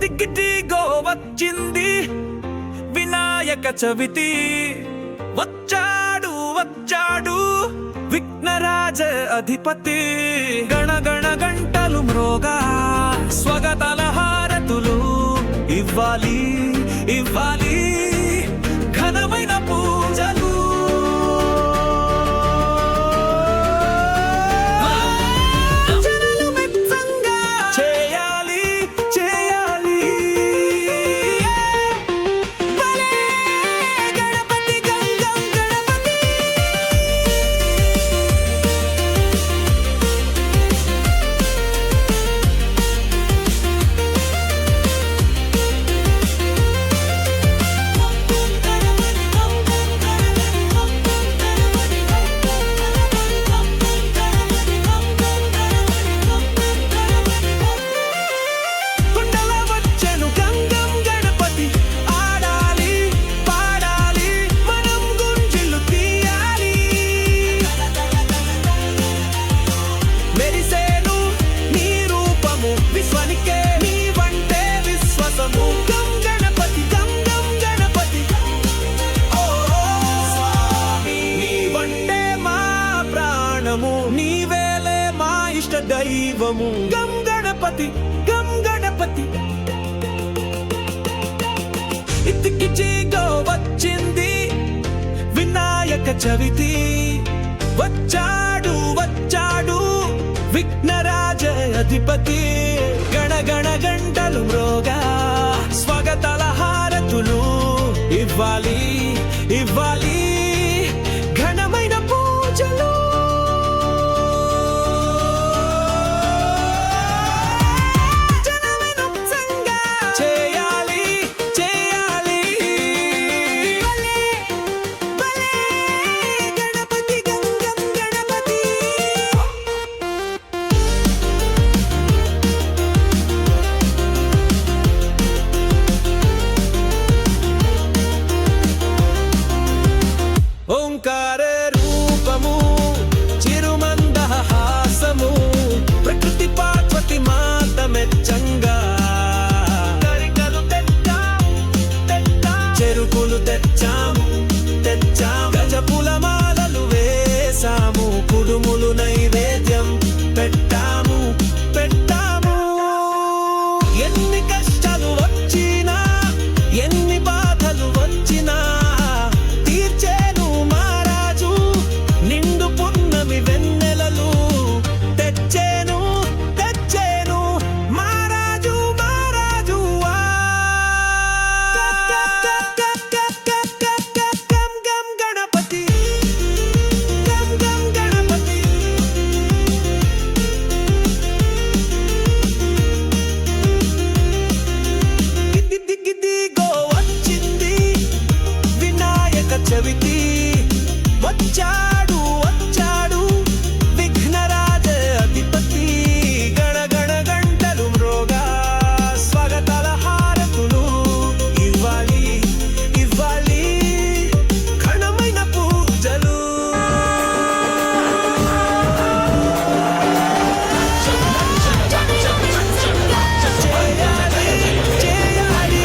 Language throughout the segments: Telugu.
ఇదిగిదిగో వచ్చింది వినాయక చవితి, వచ్చాడు వచ్చాడు విఘ్నరాజ అధిపతి. గణగణ గంటలు మ్రోగా స్వాగతాల హారతులు ఇవ్వాలి ఇవ్వాలి ఘనమైన పూజలు. జనాలు మెచ్చంగా చేయాలి చేయాలి భలే గణపతి గంగం గణపతి. కుండల వచ్చెను గంగం గణపతి, ఆడాలి పాడాలి మనం గుంజిళ్ళు తీయాలి. మెరిసేను నీ రూపము విశ్వానికే నీ వంటే విశ్వాసము. గం గణపతి గంగం గణపతి, ఓ స్వామి నీ వంటే మా ప్రాణము, నీవేలే మా ఇష్ట దైవము. గం గణపతి గం గణపతి. ఇతికిచిగో వచ్చింది వినాయక చవితి, వచ్చాడు వచ్చాడు విఘ్నరాజ అధిపతి. గణగణ గంటలు మ్రోగా స్వాగతాల హారతులు ఇవ్వాలి ఇవ్వాలి ఘనమైన పూజలు. జనమైన ఉత్సంగా చేయాలి చేయాలి భలే భలే గణపతి గంగం గణపతి. ఓంకార రూపము చిరుమందహాసము, ప్రకృతి పార్వతి మాత మెచ్చంగా. గరికలు తెచ్చాము తెచ్చాము, చెరుకులు తెచ్చాము తెచ్చాము, గజపుల మాలలు వేసాము, కుడుములు నైవేద్యం పెట్టాము పెట్టాము. ఎన్ని కష్టాలు వచ్చినా ఎన్ని బాధలు వచ్చినా తీర్చేను మహారాజు నిండు పున్నమి వెన్నెలలు. తెచ్చేను తెచ్చేను మహారాజు మహారాజు. గం గం గణపతి గం గం గణపతి. ఇదిగిదిగో వచ్చింది వినాయక చవితి, వచ్చాడు వచ్చాడు విఘ్నరాజ అధిపతి. గణగణ గంటలు మ్రోగా స్వాగతాల హారతులు ఇవ్వాలి ఇవ్వాలి ఘనమైన పూజలు. చేయాలి చేయాలి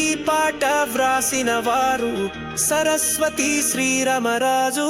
ఈ పాట వ్రాసిన వారు సరస్వతి శ్రీరామరాజు.